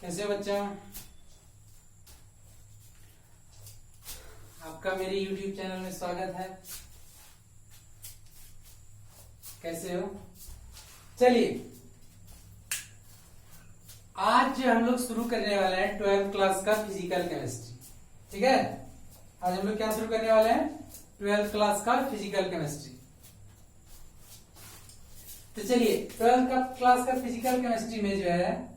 कैसे बच्चा? आपका मेरे YouTube चैनल में स्वागत है। कैसे हो? चलिए, आज हम लोग शुरू करने वाले हैं 12th क्लास का फिजिकल केमिस्ट्री। ठीक है, आज हम लोग क्या शुरू करने वाले हैं? 12th क्लास का फिजिकल केमिस्ट्री। तो चलिए, 12th क्लास का फिजिकल केमिस्ट्री में जो है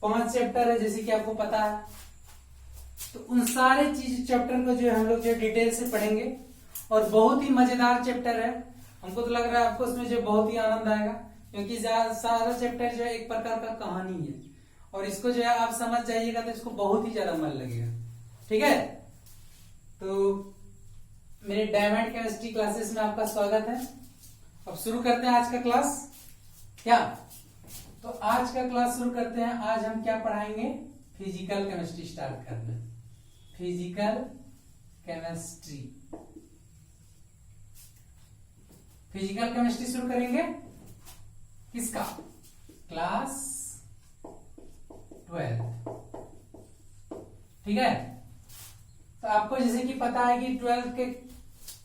पांच चैप्टर है, जैसे कि आपको पता है। तो उन सारे चीज चैप्टर को जो है हम लोग जो डिटेल से पढ़ेंगे और बहुत ही मजेदार चैप्टर है। हमको तो लग रहा है आपको उसमें जो बहुत ही आनंद आएगा, क्योंकि सारा चैप्टर जो है एक प्रकार का कहानी है और इसको जो है आप समझ जाइएगा तो इसको बहुत ही ज्यादा मन लगेगा। ठीक है, तो मेरे डायमंड केमिस्ट्री क्लासेस में आपका स्वागत है। अब शुरू करते हैं आज का क्लास। क्या? तो आज का क्लास शुरू करते हैं। आज हम क्या पढ़ाएंगे? फिजिकल केमिस्ट्री स्टार्ट करना है। फिजिकल केमिस्ट्री, फिजिकल केमिस्ट्री शुरू करेंगे। किसका? क्लास 12। ठीक है, तो आपको जैसे कि पता है कि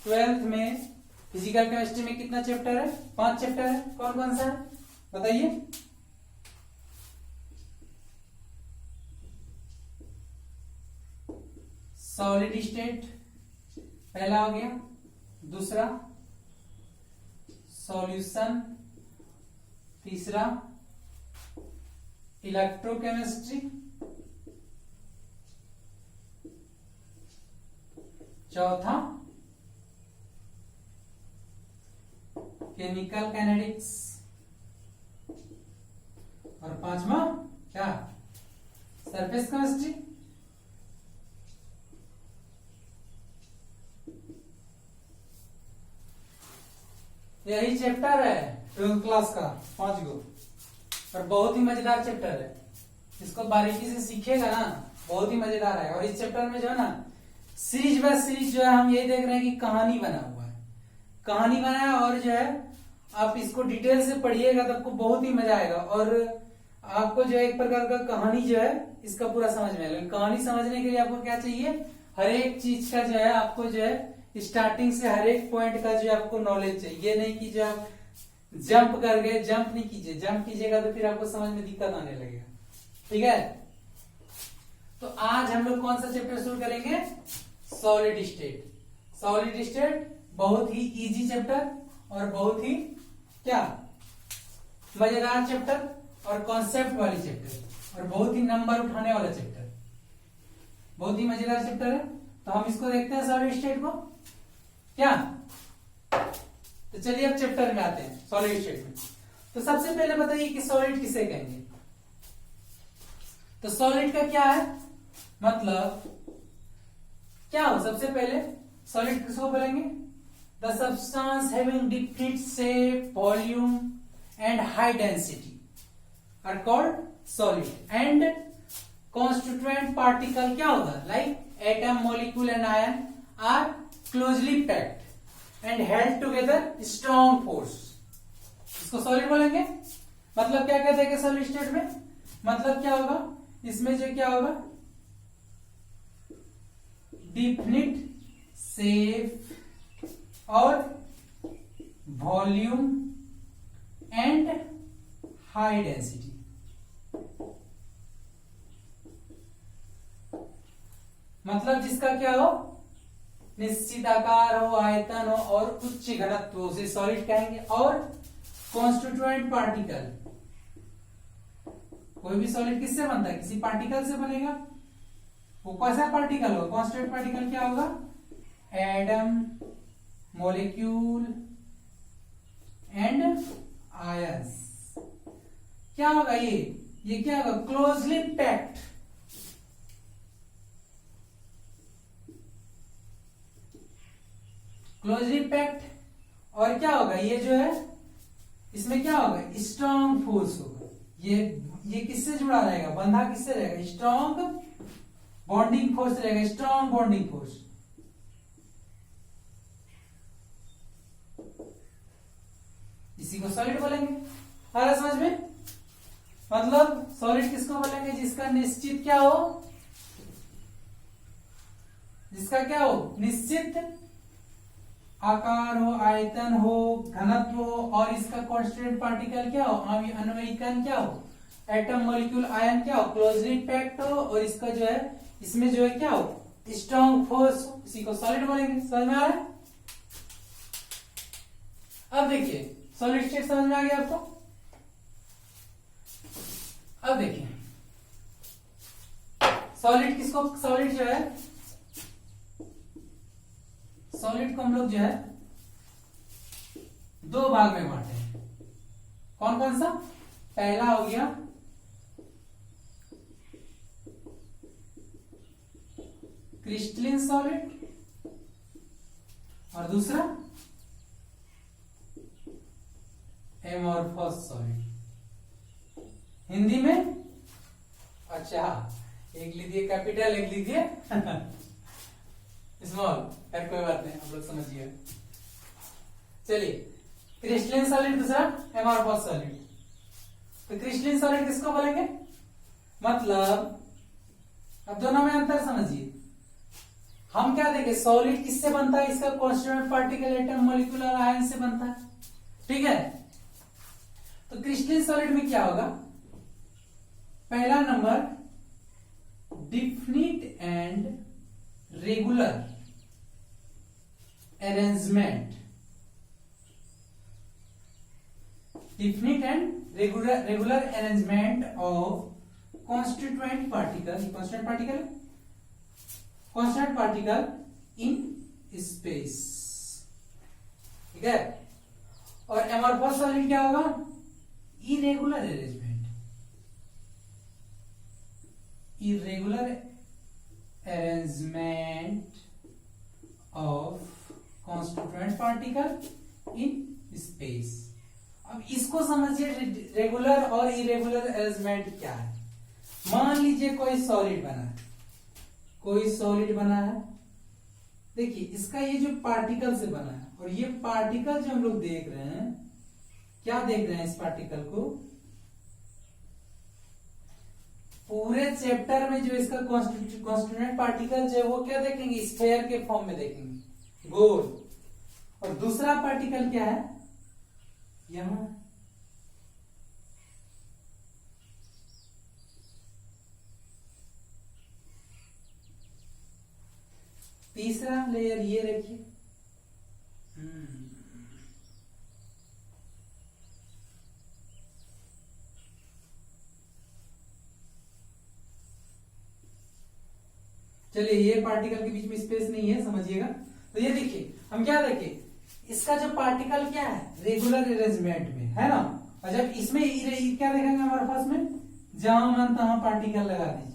12th में फिजिकल केमिस्ट्री में कितना चैप्टर है? 5 चैप्टर है। कौन कौन सा है बताइए? सॉलिड स्टेट पहला हो गया, दूसरा सॉल्यूशन, तीसरा इलेक्ट्रोकेमिस्ट्री, चौथा केमिकल काइनेटिक्स और पांचवा क्या? Surface chemistry. यही चैप्टर है 12th क्लास का, 5 गो, और बहुत ही मजेदार चैप्टर है। इसको बारीकी से सीखेगा ना, बहुत ही मजेदार है। और इस चैप्टर में जो है ना, सीरीज बाय सीरीज जो है हम ये देख रहे हैं कि कहानी बना हुआ है, कहानी बना है। और जो है आप इसको डिटेल से पढ़िएगा तो आपको बहुत ही मजा आएगा और आपको जो है एक प्रकार का कहानी जो है इसका पूरा समझ में आएगा। कहानी समझने के लिए आपको क्या चाहिए? हर एक चीज का जो है आपको जो है स्टार्टिंग से हर एक पॉइंट का जो है आपको नॉलेज चाहिए। ये नहीं कि जो आप जंप कर गए, जंप नहीं कीजिए। जंप कीजिएगा तो फिर आपको समझ में दिक्कत आने लगेगा। ठीक है, तो आज हम लोग कौन सा चैप्टर शुरू करेंगे? Solid state. सॉलिड स्टेट बहुत ही इजी चैप्टर और बहुत ही क्या मजेदार चैप्टर और कॉन्सेप्ट वाली चैप्टर और बहुत ही नंबर उठाने वाला चैप्टर, बहुत ही मजेदार चैप्टर है। तो हम इसको देखते हैं सॉलिड स्टेट को। क्या? तो चलिए अब चैप्टर में आते हैं, सॉलिड स्टेट में। तो सबसे पहले बताइए कि सॉलिड किसे कहेंगे? तो सॉलिड का क्या है मतलब क्या हो? सबसे पहले सॉलिड किसको बोलेंगे? The substance having definite shape, volume and high density are called solid. And constituent particle क्या होगा? Like atom, molecule and ion are closely packed and held together strong force. इसको सॉलिड बोलेंगे। मतलब क्या कहते हैं सॉलिड स्टेट में? मतलब क्या होगा इसमें? जो क्या होगा? डिफिनिट शेप और वॉल्यूम एंड हाई डेंसिटी। मतलब जिसका क्या हो? निश्चित आकार हो, आयतन हो और उच्च घनत्व हो, उसे सॉलिड कहेंगे। और कॉन्स्टिट्यूएंट पार्टिकल, कोई भी सॉलिड किससे बनता है? किसी पार्टिकल से बनेगा। वो कैसा पार्टिकल होगा? कॉन्स्टिट्यूएंट पार्टिकल क्या होगा? Atom, molecule and ions. क्या होगा ये क्या होगा? Closely packed. Closely packed. और क्या होगा? ये जो है इसमें क्या होगा? स्ट्रॉन्ग फोर्स होगा। ये किससे जुड़ा रहेगा? बंधा किससे रहेगा? स्ट्रॉन्ग बॉन्डिंग फोर्स रहेगा, स्ट्रॉन्ग बॉन्डिंग फोर्स। इसी को सॉलिड बोलेंगे। जिसका निश्चित क्या हो, जिसका क्या हो, निश्चित आकार हो, आयतन हो, घनत्व हो, और इसका कांस्टेंट पार्टिकल क्या हो, अन्वयिकन क्या हो, एटम मॉलिक्यूल आयन क्या हो, क्लोजली पैक्ड हो, और इसका जो है इसमें जो है क्या हो, स्ट्रॉन्ग फोर्स, इसी को सॉलिड बोलेंगे। समझ में आ रहा है? अब देखिए सॉलिड स्टेट समझ में आ गया आपको। अब देखिए सॉलिड किसको, सॉलिड जो है, सॉलिड को हम लोग जो है दो भाग में बांटे हैं। कौन कौन सा? पहला हो गया क्रिस्टलिन सॉलिड, और दूसरा एमोर्फस सॉलिड। हिंदी में अच्छा एक लिखिए कैपिटल, एक लिखिए स्मॉल, खैर कोई बात नहीं, आप लोग समझिए। चलिए क्रिस्टलिन सॉलिड, दूसरा एमोर्फस सॉलिड। तो क्रिस्टलिन सॉलिड किसको बोलेंगे, मतलब अब दोनों में अंतर समझिए। हम क्या देखें, सॉलिड किससे बनता है, इसका कांस्टिट्यूएंट पार्टिकल एटम मॉलिक्यूलर आयन से बनता है, ठीक है। तो क्रिस्टलिन सॉलिड में क्या होगा, पहला नंबर definite and regular arrangement, definite and regular arrangement of constituent particle, constant particle in space, ठीक है। और एमोर्फस सॉलिड क्या होगा, irregular arrangement, irregular arrangement of constituent particle in space. अब इसको समझिए, रेगुलर और इरेगुलर अरेंजमेंट क्या है। मान लीजिए कोई सॉलिड बना है, कोई सॉलिड बना है, देखिए इसका ये जो पार्टिकल से बना है, और ये पार्टिकल जो हम लोग देख रहे हैं, क्या देख रहे हैं इस पार्टिकल को, पूरे चैप्टर में जो इसका कांस्टिट्यूएंट पार्टिकल जो है वो क्या देखेंगे, स्फेयर के फॉर्म में देखेंगे, गोल। और दूसरा पार्टिकल क्या है, यहां तीसरा लेयर ये रखिए, चलिए ये पार्टिकल के बीच में स्पेस नहीं है, समझिएगा। तो ये देखिए हम क्या देखें, इसका जो पार्टिकल क्या है, रेगुलर अरेंजमेंट में है ना। और जब इसमें क्या देखेंगे हमारे पास में, जहां मन तहां पार्टिकल लगा दीजिए,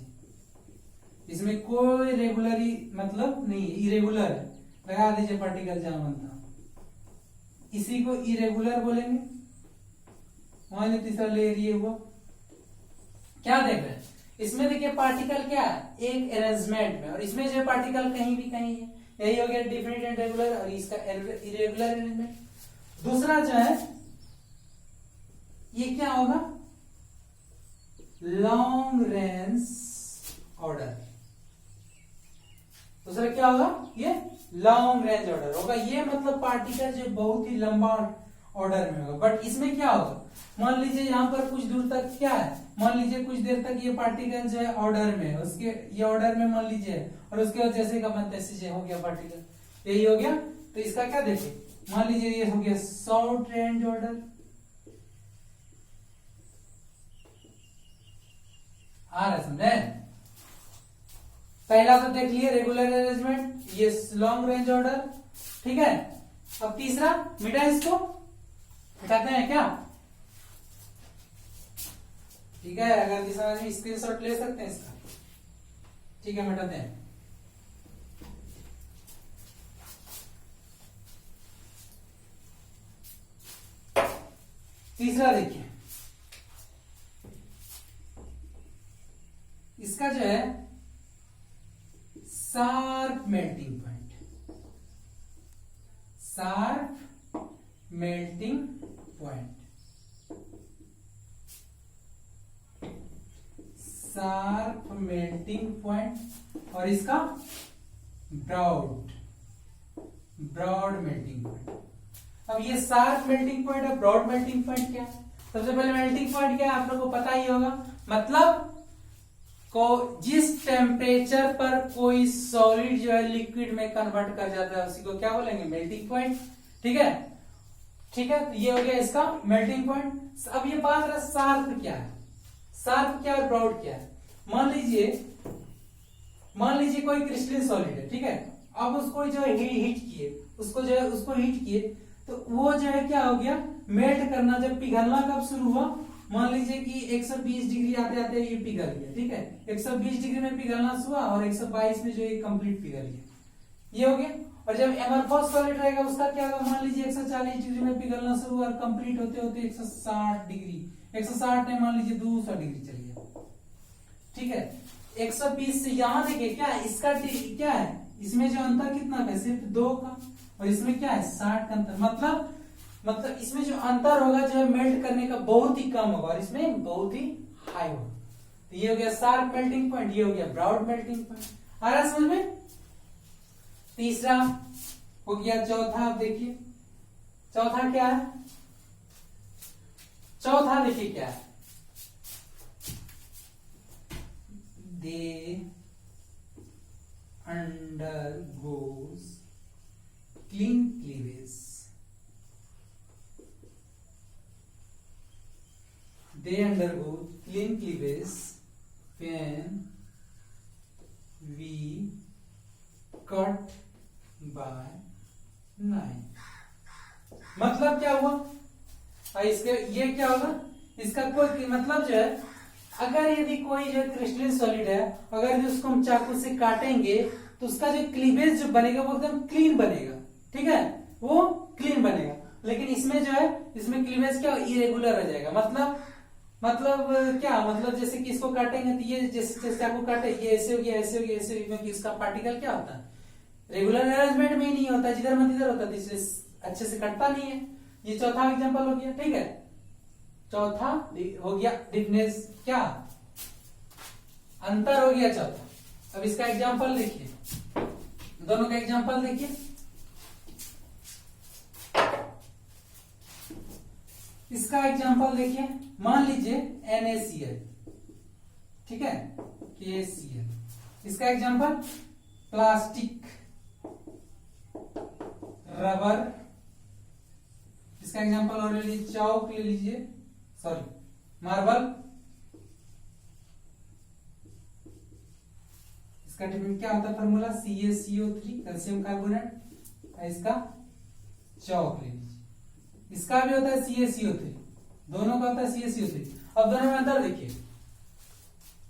इसमें कोई रेगुलरी मतलब नहीं है, इरेगुलर है, लगा दीजिए पार्टिकल जहां मन तहां, इसी को इरेगुलर बोलेंगे। मान लीजिए तीसरा लेयर ये हुआ, क्या देख रहे हैं इसमें, देखिए पार्टिकल क्या है, एक अरेंजमेंट में, और इसमें जो पार्टिकल कहीं भी कहीं है, यही हो गया डिफिनिट एंड रेगुलर, और इसका इरेगुलर अरेंजमेंट। दूसरा जो है ये क्या होगा, लॉन्ग रेंज ऑर्डर। दूसरा क्या होगा, ये लॉन्ग रेंज ऑर्डर होगा। ये मतलब पार्टिकल जो बहुत ही लंबा ऑर्डर में होगा। बट इसमें क्या होगा, मान लीजिए यहां पर कुछ दूर तक क्या है, मान लीजिए कुछ देर तक ये पार्टिकल जो है ऑर्डर में, उसके ये ऑर्डर में मान लीजिए, और उसके बाद जैसे का मन तैसे हो गया पार्टिकल, यही हो गया। तो इसका क्या देखिए, मान लीजिए ये हो गया शॉर्ट रेंज ऑर्डर, आ रहा समझे। पहला तो देख लिए रेगुलर अरेंजमेंट, ये लॉन्ग रेंज ऑर्डर, ठीक है। अब तीसरा मिटा, इसको मिटाते हैं क्या, ठीक है। अगर तीसरा स्क्रीनशॉट ले सकते हैं इसका, ठीक है, मिटाते हैं। तीसरा देखिए, इसका जो है sharp melting point, sharp melting point, sharp melting point और इसका ब्रॉड मेल्टिंग पॉइंट। अब ये शार्प मेल्टिंग पॉइंट और ब्रॉड मेल्टिंग पॉइंट क्या है? सबसे पहले मेल्टिंग पॉइंट क्या है आप लोग को पता ही होगा, मतलब जिस टेम्परेचर पर कोई सॉलिड जो है लिक्विड में कन्वर्ट कर जाता है उसी को क्या बोलेंगे? Melting point. ठीक है, ठीक है, तो ये हो गया इसका मेल्टिंग पॉइंट। अब ये बात रहा शार्प क्या है, शार्प क्या और ब्रॉड क्या है। मान लीजिए कोई क्रिस्टलिन सॉलिड है, ठीक है, अब उसको जो है हीट किए, उसको हीट किए तो वो जो है क्या हो गया? मेल्ट करना। जब पिघलना कब शुरू हुआ? मान लीजिए कि 120 डिग्री आते आते ये पिघल गया, ठीक है, 120 डिग्री में पिघलना हुआ और 122 में जो है कंप्लीट पिघल गया, ये हो गया। और जब एमरफॉस सॉलिड रहेगा उसका क्या होगा? मान लीजिए 140 डिग्री में पिघलना शुरू और कंप्लीट होते होते 160 डिग्री, 160 में मान लीजिए 200 डिग्री चल गया, ठीक है। 120 से यहां देखिए क्या है, इसका क्या है, इसमें जो अंतर कितना है? सिर्फ 2 का, और इसमें क्या है? 60 का अंतर। मतलब इसमें जो अंतर होगा जो है मेल्ट करने का बहुत ही कम होगा और इसमें बहुत ही हाई होगा। तो ये हो गया शार्प मेल्टिंग पॉइंट, ये हो गया ब्रॉड मेल्टिंग पॉइंट। आ रहा समझ में? तीसरा हो गया। चौथा आप देखिए, चौथा क्या है? चौथा देखिए क्या है, दे undergoes clean cleavage. They undergo clean cleavage when we cut by knife. मतलब क्या हुआ? इसके ये क्या होगा? इसका कोई मतलब जो है, अगर यदि कोई जो क्रिस्टलिन सॉलिड है, अगर जो उसको हम चाकू से काटेंगे तो उसका जो क्लीवेज जो बनेगा वो एकदम क्लीन बनेगा, ठीक है, वो क्लीन बनेगा। लेकिन इसमें जो है, इसमें क्लीवेज क्या इरेगुलर हो जाएगा। मतलब क्या मतलब, जैसे कि इसको काटेंगे तो ये जैसे चाकू काटे ये ऐसे हो गया, ऐसे हो गया, ऐसे हो गया, क्योंकि इसका पार्टिकल क्या होता है? रेगुलर अरेंजमेंट में ही नहीं होता, जिधर मत इधर होता, इसलिए अच्छे से कटता नहीं है। ये चौथा एग्जाम्पल हो गया, ठीक है। चौथा हो गया डिफनेस, क्या अंतर हो गया चौथा। अब इसका एग्जाम्पल देखिए, दोनों का एग्जाम्पल देखिए। इसका एग्जाम्पल देखिए, मान लीजिए NaCl, ठीक है, KCl। इसका एग्जाम्पल प्लास्टिक, रबर। इसका एग्जाम्पल और ले लीजिए, चौक ले लीजिए, सॉरी मार्बल। इसका क्या होता है फॉर्मूला? CaCO3 calcium carbonate. इसका चौक ले लीजिए, इसका भी होता है CaCO3, दोनों का होता है CaCO3। अब दोनों में अंतर देखिए,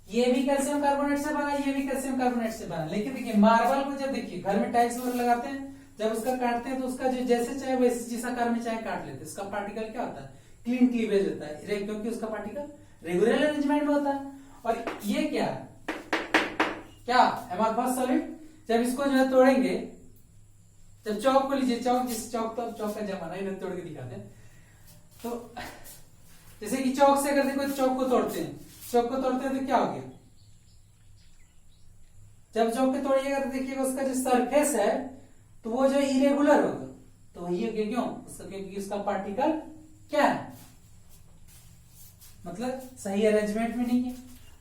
ये भी कैल्शियम कार्बोनेट से बना, ये भी कैल्शियम कार्बोनेट से बना। लेकिन देखिए मार्बल को जब देखिए घर में टाइल्स वगैरह लगाते हैं, जब उसका काटते हैं तो उसका जो जैसे चाहे वैसे जिस आकार में चाहे काट लेते हैं, उसका पार्टिकल क्या होता है? क्लीन क्लीवेज होता है, क्योंकि उसका पार्टिकल रेगुलर अरेंजमेंट में होता है। और ये क्या क्या एमरफॉस सॉलिड, जब इसको जो है तोड़ेंगे, जब चौक को लीजिए, चौक जिस चौक तो चौक का जमाना ही तोड़ के दिखाते हैं, तो जैसे कि चौक से अगर देखो चौक को तोड़ते हैं, चौक को तोड़ते हैं तो क्या हो गया? जब चौक को तोड़िएगा तो देखिएगा उसका जो सरफेस है तो वो जो इरेगुलर होगा, तो वही हो गया। क्यों? क्योंकि उसका पार्टिकल क्या है, मतलब सही अरेंजमेंट में नहीं है।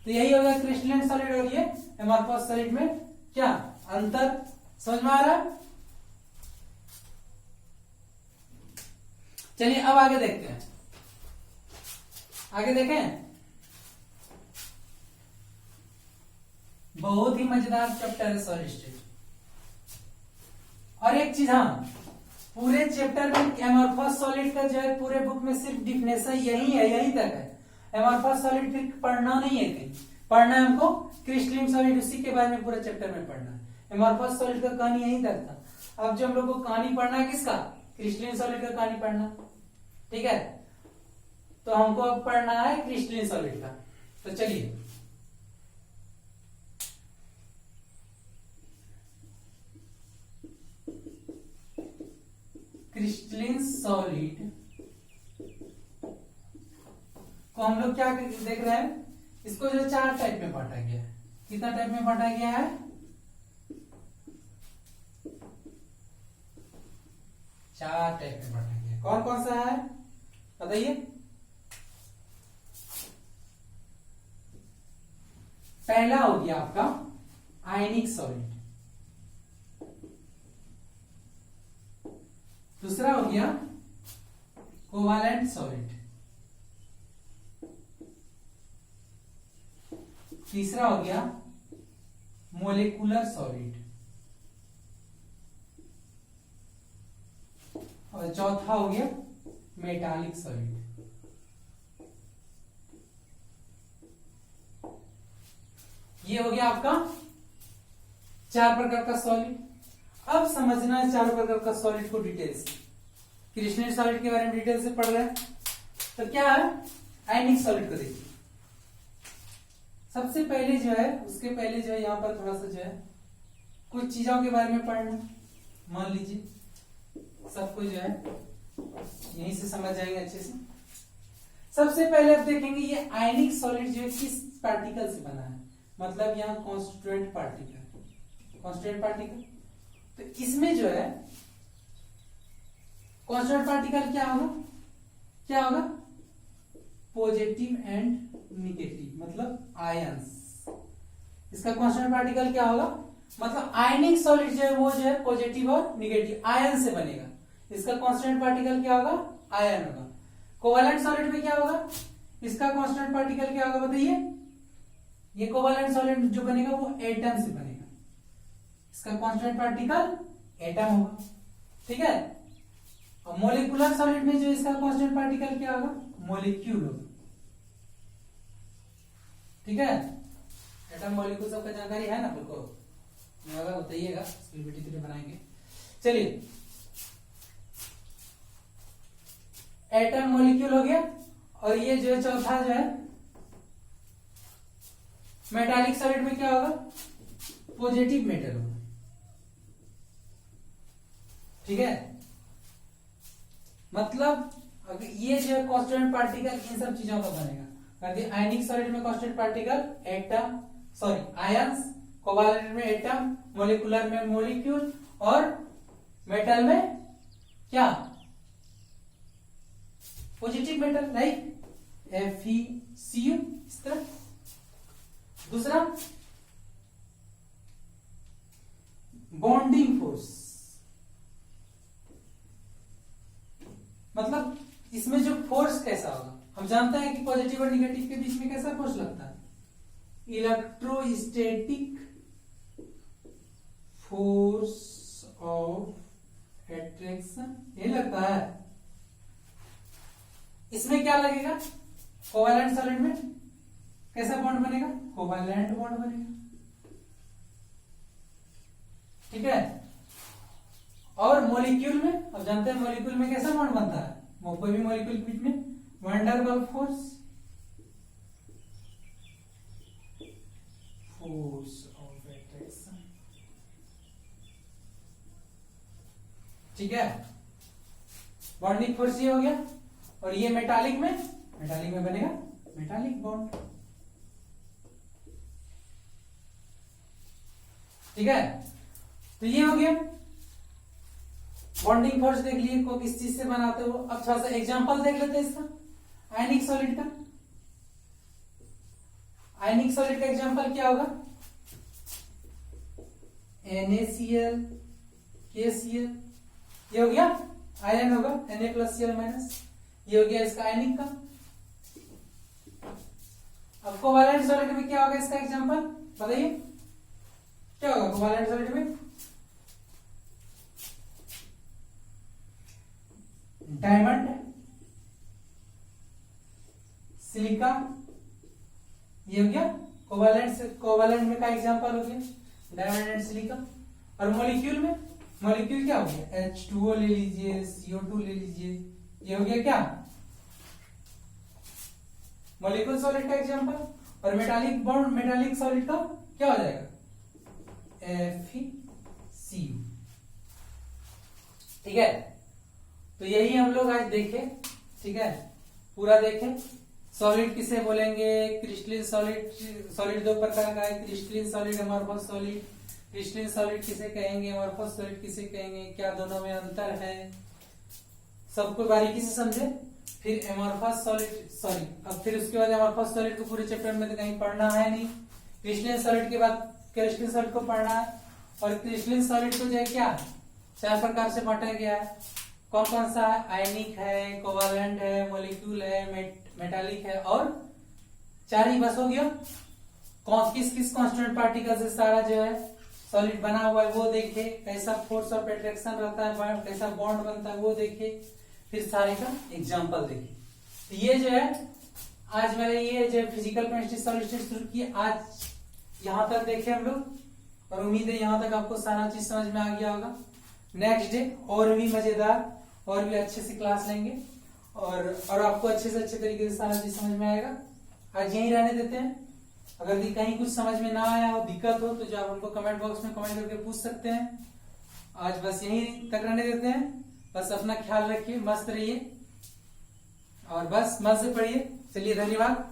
तो यही होगा क्रिस्टलाइन सॉलिड और ये एमरफॉस सॉलिड में क्या अंतर, समझ में आ रहा है? चलिए अब आगे देखते हैं, आगे देखें। बहुत ही मजेदार चैप्टर है सॉलिड स्टेट। और एक चीज, हाँ, पूरे चैप्टर में एमरफॉस सॉलिड का जो है पूरे बुक में सिर्फ डिफिनेशन यही है, यही तक है। एमरफॉस सॉलिड फिर पढ़ना नहीं है, कहीं पढ़ना है हमको क्रिस्टलाइन सॉलिड, उसी के बारे में पूरा चैप्टर में पढ़ना है। एमरफॉस सॉलिड का कहानी यही तक था। अब जो हम लोग को कहानी पढ़ना है किसका? क्रिस्टलाइन सॉलिड का कहानी पढ़ना, ठीक है। तो हमको अब पढ़ना है क्रिस्टलाइन सॉलिड का। तो चलिए, क्रिस्टलाइन सॉलिड को हम लोग क्या देख रहे हैं? इसको जो 4 टाइप में बांटा गया है। कितना टाइप में बांटा गया है? 4 टाइप में बांटा गया है। कौन कौन सा है बताइए? पहला हो गया आपका आयनिक सॉलिड, दूसरा हो गया कोवालेंट सॉलिड, तीसरा हो गया मोलिकुलर सॉलिड, और चौथा हो गया मेटालिक सॉलिड। ये हो गया आपका 4 प्रकार का सॉलिड। अब समझना है 4 प्रकार का सॉलिड को डिटेल्स। क्रिस्टलीन सॉलिड के बारे में डिटेल से पढ़ रहे हैं तो क्या है? आयनिक सॉलिड को देखिए। सबसे पहले जो है, उसके पहले जो है यहां पर थोड़ा सा जो है कुछ चीजों के बारे में पढ़ना। मान लीजिए सबको जो है यहीं से समझ जाएंगे अच्छे से। सबसे पहले आप देखेंगे ये आयनिक सॉलिड जो है किस पार्टिकल से बना है, मतलब यहाँ कॉन्स्टिट्यूएंट पार्टिकल। कॉन्स्टिट्यूएंट पार्टिकल तो इसमें जो है कॉन्स्टिट्यूएंट पार्टिकल क्या होगा? क्या होगा? पॉजिटिव एंड निगेटिव, मतलब आयंस। इसका कॉन्स्टिट्यूएंट पार्टिकल क्या होगा? मतलब आयनिक सॉलिड जो है वो जो है पॉजिटिव और निगेटिव आयन से बनेगा। इसका कॉन्स्टिट्यूएंट पार्टिकल क्या होगा? आयन होगा। कोवैलेंट सॉलिड में क्या होगा? इसका कॉन्स्टिट्यूएंट पार्टिकल क्या होगा बताइए? ये कोवैलेंट सॉलिड जो बनेगा वो एटम से बनेगा। इसका कांस्टेंट पार्टिकल एटम होगा, ठीक है। और मोलिकुलर सॉलिड में जो इसका कांस्टेंट पार्टिकल क्या होगा? मॉलिक्यूल होगा, ठीक है। एटम मॉलिक्यूल सबका जानकारी है ना आपको? नहीं होगा बताइएगा, पीपीटी बनाएंगे। चलिए, एटम मॉलिक्यूल हो गया। और ये जो है चौथा जो है मेटालिक सॉलिड में क्या होगा? पॉजिटिव मेटल होगा, ठीक है। मतलब अगर ये जो है कांस्टेंट पार्टिकल इन सब चीजों का बनेगा। आयनिक सॉलिड में constant particle atom, sorry ions, covalent में एटम, मॉलिक्यूलर में मॉलिक्यूल, और मेटल में क्या? पॉजिटिव मेटल लाइक FeCu, इस तरह। दूसरा बॉन्डिंग फोर्स, मतलब इसमें जो फोर्स कैसा होगा? हम जानते हैं कि पॉजिटिव और निगेटिव के बीच में कैसा फोर्स लगता है? इलेक्ट्रोस्टैटिक फोर्स ऑफ एट्रैक्शन, ये लगता है। इसमें क्या लगेगा? कोवैलेंट सॉलिड में कैसा बॉन्ड बनेगा? कोवैलेंट बॉन्ड बनेगा, ठीक है। और मॉलिक्यूल में अब जानते हैं मॉलिक्यूल में कैसा बॉन्ड बनता है? कोई भी मॉलिक्यूल के बीच में van der Waals force of attraction, ठीक है। बॉन्डिंग फोर्स ये हो गया। और ये मेटालिक में बनेगा मेटालिक बॉन्ड, ठीक है। तो ये हो गया बॉन्डिंग फोर्स। देख लिए को किस चीज से बनाते हो। अब थोड़ा सा एग्जांपल देख लेते हैं इसका, आयनिक सॉलिड का। आयनिक सॉलिड का एग्जांपल क्या होगा? NaCl, KCl, ये हो गया आयन होगा, Na+Cl-। ये हो गया इसका आयनिक का। अब कोवैलेंट सॉलिड में क्या होगा इसका एग्जांपल बताइए? क्या होगा कोवैलेंट सॉलिड में? डायमंड, सिलिका, ये हो गया कोवैलेंट में का एग्जांपल हो गया डायमंड एंड सिलिका। और मॉलिक्यूल में, मॉलिक्यूल क्या हो गया? H2O ले लीजिए, CO2 ले लीजिए, ये हो गया क्या? मॉलिक्यूल सॉलिड का एग्जांपल। और मेटालिक बॉन्ड, मेटालिक सॉलिड का क्या हो जाएगा? FeCu, ठीक है। तो यही हम लोग आज देखे, ठीक है, पूरा देखें। सॉलिड किसे बोलेंगे? Crystalline solid. सॉलिड दो प्रकार का है, crystalline solid, amorphous solid. Crystalline solid किसे कहेंगे, अमॉर्फस सॉलिड किसे कहेंगे, क्या दोनों में अंतर है, सबको बारीकी से समझे। फिर एमॉर्फस सॉलिड, सॉरी अब फिर उसके बाद एमॉर्फस सॉलिड को पूरे चैप्टर में तो कहीं पढ़ना है नहीं। क्रिस्टलिन सॉलिड के बाद क्रिस्टलिन सॉलिड को पढ़ना है। और क्रिस्टलिन सॉलिड को जो है क्या 4 प्रकार से बांटा गया है। कौन कौन सा है? आयनिक है, कोवालेंट है, मॉलिक्यूल है, मेटालिक है, और 4 ही बस हो गया। कौन किस किस कांस्टेंट पार्टिकल से सारा जो है सॉलिड बना हुआ है वो देखे, कैसा फोर्स ऑफ अट्रैक्शन रहता है, कैसा बॉन्ड बनता है वो देखे, फिर सारे का एग्जांपल देखे। तो ये जो है आज मैंने ये जो फिजिकल केमिस्ट्री सॉलिड स्टेट शुरू की, आज यहां तक देखे हम लोग, और उम्मीद है यहां तक आपको सारा चीज समझ में आ गया होगा। नेक्स्ट डे और भी मजेदार और भी अच्छे से क्लास लेंगे, और आपको अच्छे से अच्छे तरीके से सारा चीज समझ में आएगा। आज यहीं रहने देते हैं। अगर कहीं कुछ समझ में ना आया हो, दिक्कत हो, तो जो आप हमको कमेंट बॉक्स में कमेंट करके पूछ सकते हैं। आज बस यहीं तक रहने देते हैं। बस अपना ख्याल रखिए, मस्त रहिए, और बस मस्त से पढ़िए। चलिए, धन्यवाद।